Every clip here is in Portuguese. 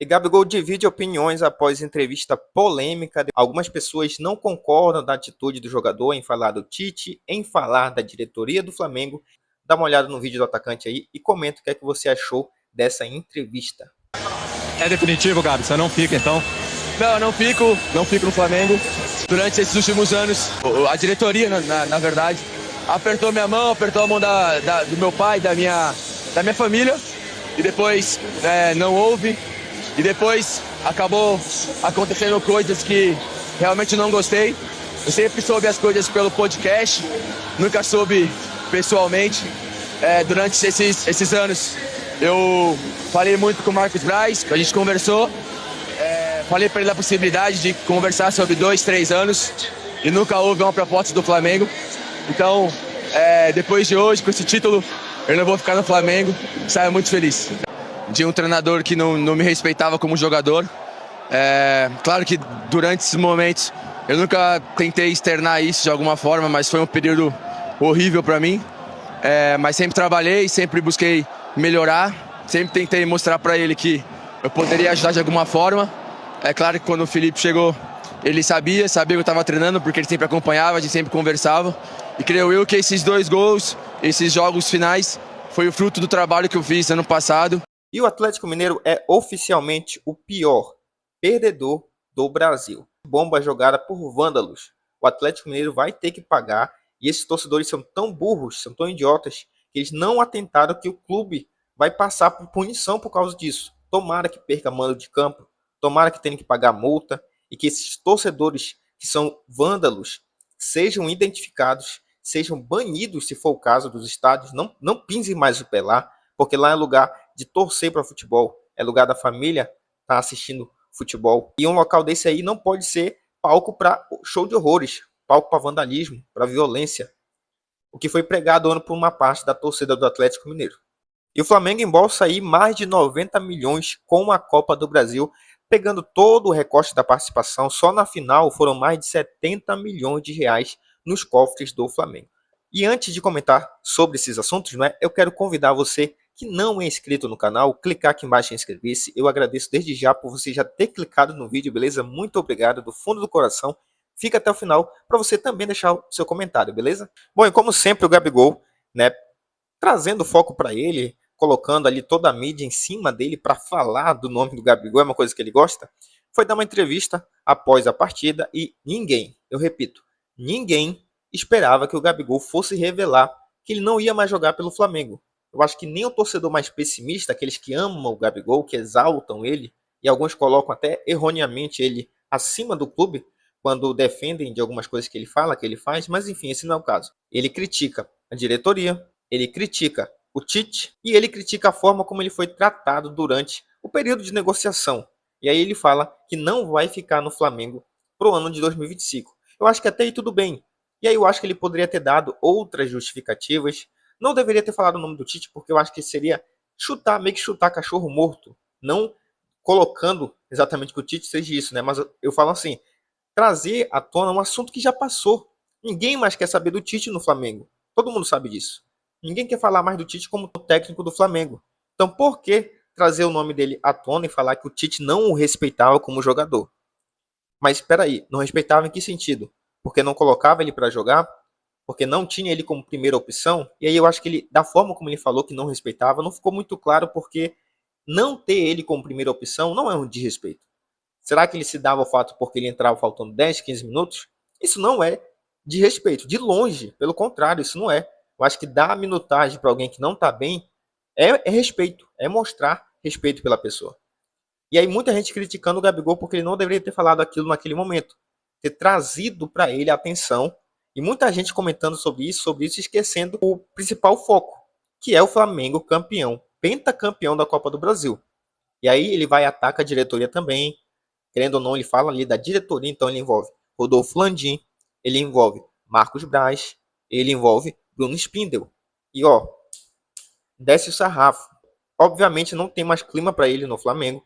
E Gabigol divide opiniões após entrevista polêmica. Algumas pessoas não concordam da atitude do jogador em falar do Tite, em falar da diretoria do Flamengo. Dá uma olhada no vídeo do atacante aí e comenta o que é que você achou dessa entrevista. É definitivo, Gabi? Você não fica, então? Não, não fico no Flamengo. Durante esses últimos anos, a diretoria, na verdade, apertou minha mão, apertou a mão do meu pai, da minha família, e depois não houve. E depois acabou acontecendo coisas que realmente não gostei. Eu sempre soube as coisas pelo podcast, nunca soube pessoalmente. Durante esses anos, eu falei muito com o Marcos Braz, a gente conversou. Falei para ele da possibilidade de conversar sobre 2, 3 anos e nunca houve uma proposta do Flamengo. Então, depois de hoje, com esse título, eu não vou ficar no Flamengo. Saio muito feliz. De um treinador que não me respeitava como jogador. Claro que durante esses momentos eu nunca tentei externar isso de alguma forma, mas foi um período horrível para mim. Mas sempre trabalhei, sempre busquei melhorar, sempre tentei mostrar para ele que eu poderia ajudar de alguma forma. É claro que quando o Felipe chegou, ele sabia que eu estava treinando, porque ele sempre acompanhava, a gente sempre conversava. E creio eu que esses 2 gols, esses jogos finais, foi o fruto do trabalho que eu fiz ano passado. E o Atlético Mineiro é oficialmente o pior perdedor do Brasil. Bomba jogada por vândalos. O Atlético Mineiro vai ter que pagar. E esses torcedores são tão burros, são tão idiotas, que eles não atentaram que o clube vai passar por punição por causa disso. Tomara que perca mando de campo. Tomara que tenha que pagar multa. E que esses torcedores que são vândalos sejam identificados, sejam banidos, se for o caso, dos estádios. Não pisem mais o pé lá, porque lá é lugar de torcer para futebol, é lugar da família estar assistindo futebol. E um local desse aí não pode ser palco para show de horrores, palco para vandalismo, para violência, o que foi pregado por uma parte da torcida do Atlético Mineiro. E o Flamengo embolsa aí mais de 90 milhões com a Copa do Brasil, pegando todo o recorte da participação. Só na final foram mais de 70 milhões de reais nos cofres do Flamengo. E antes de comentar sobre esses assuntos, eu quero convidar você que não é inscrito no canal, clicar aqui embaixo em inscrever-se. Eu agradeço desde já por você já ter clicado no vídeo, beleza? Muito obrigado do fundo do coração. Fica até o final para você também deixar o seu comentário, beleza? Bom, e como sempre o Gabigol, trazendo foco para ele, colocando ali toda a mídia em cima dele para falar do nome do Gabigol, é uma coisa que ele gosta, foi dar uma entrevista após a partida e ninguém, eu repito, ninguém esperava que o Gabigol fosse revelar que ele não ia mais jogar pelo Flamengo. Eu acho que nem o torcedor mais pessimista, aqueles que amam o Gabigol, que exaltam ele, e alguns colocam até erroneamente ele acima do clube, quando defendem de algumas coisas que ele fala, que ele faz, mas enfim, esse não é o caso. Ele critica a diretoria, ele critica o Tite e ele critica a forma como ele foi tratado durante o período de negociação. E aí ele fala que não vai ficar no Flamengo para o ano de 2025. Eu acho que até aí tudo bem. E aí eu acho que ele poderia ter dado outras justificativas. Não deveria ter falado o nome do Tite, porque eu acho que seria meio que chutar cachorro morto. Não colocando exatamente que o Tite seja isso, Mas eu falo assim, trazer à tona um assunto que já passou. Ninguém mais quer saber do Tite no Flamengo. Todo mundo sabe disso. Ninguém quer falar mais do Tite como técnico do Flamengo. Então por que trazer o nome dele à tona e falar que o Tite não o respeitava como jogador? Mas espera aí, não respeitava em que sentido? Porque não colocava ele para jogar? Porque não tinha ele como primeira opção? E aí eu acho que ele, da forma como ele falou que não respeitava, não ficou muito claro, porque não ter ele como primeira opção não é um desrespeito. Será que ele se dava ao fato porque ele entrava faltando 10, 15 minutos? Isso não é de respeito, de longe, pelo contrário, isso não é. Eu acho que dar minutagem para alguém que não está bem é respeito, é mostrar respeito pela pessoa. E aí muita gente criticando o Gabigol porque ele não deveria ter falado aquilo naquele momento, ter trazido para ele a atenção, e muita gente comentando sobre isso, esquecendo o principal foco, que é o Flamengo campeão, pentacampeão da Copa do Brasil. E aí ele vai e ataca a diretoria também, querendo ou não, ele fala ali da diretoria, então ele envolve Rodolfo Landim, ele envolve Marcos Braz, ele envolve Bruno Spindel. E desce o sarrafo. Obviamente não tem mais clima para ele no Flamengo.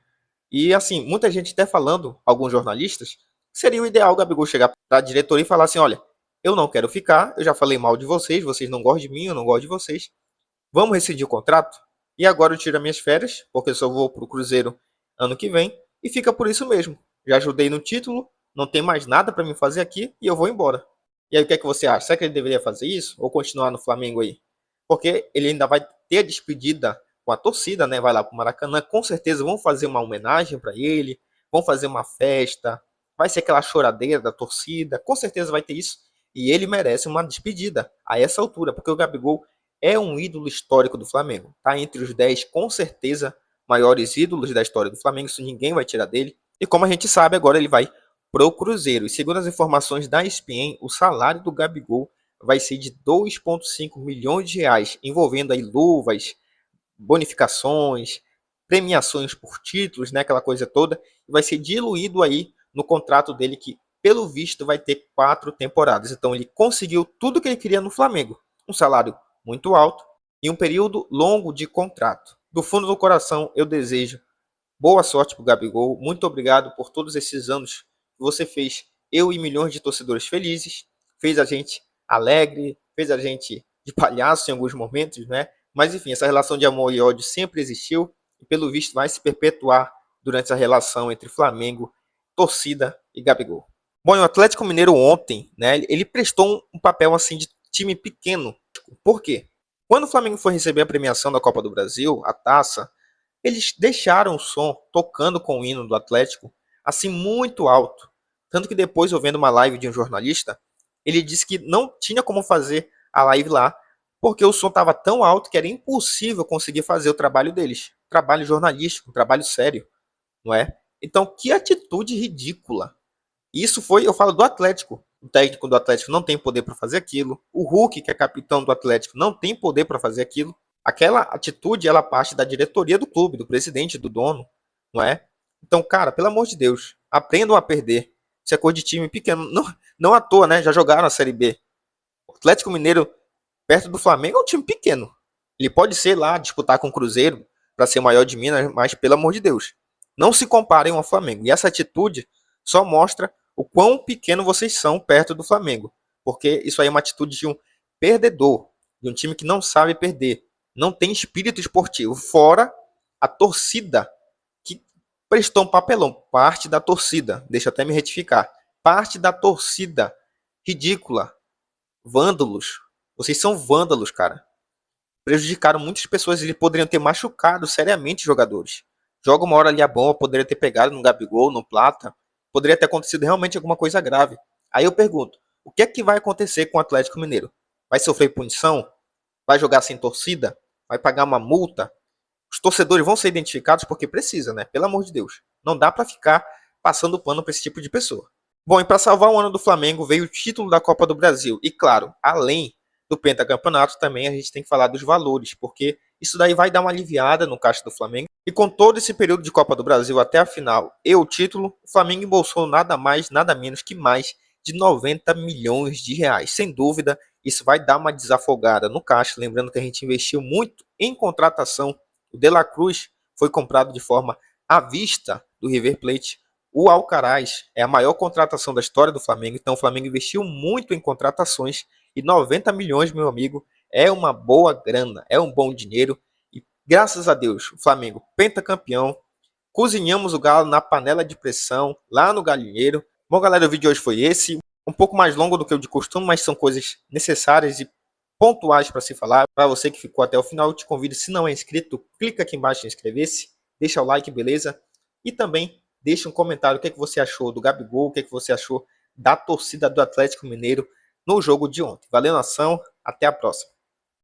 E assim, muita gente até falando, alguns jornalistas, seria o ideal o Gabigol chegar para a diretoria e falar assim, olha, eu não quero ficar, eu já falei mal de vocês, vocês não gostam de mim, eu não gosto de vocês. Vamos rescindir o contrato? E agora eu tiro as minhas férias, porque eu só vou para o Cruzeiro ano que vem e fica por isso mesmo. Já ajudei no título, não tem mais nada para me fazer aqui e eu vou embora. E aí o que é que você acha? Será que ele deveria fazer isso ou continuar no Flamengo aí? Porque ele ainda vai ter a despedida com a torcida, né? Vai lá para o Maracanã, com certeza vão fazer uma homenagem para ele, vão fazer uma festa, vai ser aquela choradeira da torcida, com certeza vai ter isso. E ele merece uma despedida a essa altura, porque o Gabigol é um ídolo histórico do Flamengo. Tá entre os 10, com certeza, maiores ídolos da história do Flamengo, isso ninguém vai tirar dele. E como a gente sabe, agora ele vai pro Cruzeiro. E segundo as informações da ESPN, o salário do Gabigol vai ser de 2,5 milhões de reais, envolvendo aí luvas, bonificações, premiações por títulos, né, aquela coisa toda, e vai ser diluído aí no contrato dele que, pelo visto, vai ter 4 temporadas. Então ele conseguiu tudo que ele queria no Flamengo, um salário muito alto e um período longo de contrato. Do fundo do coração, eu desejo boa sorte para o Gabigol. Muito obrigado por todos esses anos que você fez eu e milhões de torcedores felizes, fez a gente alegre, fez a gente de palhaço em alguns momentos, né? Mas enfim, essa relação de amor e ódio sempre existiu e pelo visto vai se perpetuar durante essa relação entre Flamengo, torcida e Gabigol. Bom, o Atlético Mineiro ontem, né, ele prestou um papel assim de time pequeno. Por quê? Quando o Flamengo foi receber a premiação da Copa do Brasil, a taça, eles deixaram o som tocando com o hino do Atlético assim muito alto. Tanto que depois, eu vendo uma live de um jornalista, ele disse que não tinha como fazer a live lá, porque o som estava tão alto que era impossível conseguir fazer o trabalho deles. Trabalho jornalístico, trabalho sério, não é? Então, que atitude ridícula. Isso foi, eu falo do Atlético. O técnico do Atlético não tem poder para fazer aquilo. O Hulk, que é capitão do Atlético, não tem poder para fazer aquilo. Aquela atitude, ela parte da diretoria do clube, do presidente, do dono, não é? Então, cara, pelo amor de Deus, aprendam a perder. Isso é coisa de time pequeno. Não, não à toa, né? Já jogaram a Série B. O Atlético Mineiro, perto do Flamengo, é um time pequeno. Ele pode ser lá, disputar com o Cruzeiro, para ser o maior de Minas, mas pelo amor de Deus, não se comparem ao Flamengo. E essa atitude só mostra o quão pequeno vocês são perto do Flamengo. Porque isso aí é uma atitude de um perdedor, de um time que não sabe perder. Não tem espírito esportivo. Fora a torcida, que prestou um papelão. Parte da torcida. Deixa eu até me retificar. Parte da torcida. Ridícula. Vândalos. Vocês são vândalos, cara. Prejudicaram muitas pessoas e poderiam ter machucado seriamente jogadores. Joga uma hora ali a bomba, poderia ter pegado no Gabigol, no Plata. Poderia ter acontecido realmente alguma coisa grave. Aí eu pergunto, o que é que vai acontecer com o Atlético Mineiro? Vai sofrer punição? Vai jogar sem torcida? Vai pagar uma multa? Os torcedores vão ser identificados porque precisa, né? Pelo amor de Deus. Não dá para ficar passando pano para esse tipo de pessoa. Bom, e para salvar o ano do Flamengo veio o título da Copa do Brasil. E claro, além do pentacampeonato, também a gente tem que falar dos valores, porque isso daí vai dar uma aliviada no caixa do Flamengo. E com todo esse período de Copa do Brasil até a final e o título, o Flamengo embolsou nada mais, nada menos que mais de 90 milhões de reais. Sem dúvida, isso vai dar uma desafogada no caixa. Lembrando que a gente investiu muito em contratação. O De La Cruz foi comprado de forma à vista do River Plate. O Alcaraz é a maior contratação da história do Flamengo. Então o Flamengo investiu muito em contratações. E 90 milhões, meu amigo, é uma boa grana, é um bom dinheiro. E graças a Deus, o Flamengo pentacampeão. Cozinhamos o galo na panela de pressão, lá no galinheiro. Bom, galera, o vídeo de hoje foi esse. Um pouco mais longo do que o de costume, mas são coisas necessárias e pontuais para se falar. Para você que ficou até o final, eu te convido, se não é inscrito, clica aqui embaixo em inscrever-se, deixa o like, beleza? E também deixa um comentário o que é que você achou do Gabigol, o que é que você achou da torcida do Atlético Mineiro no jogo de ontem. Valeu, nação, até a próxima.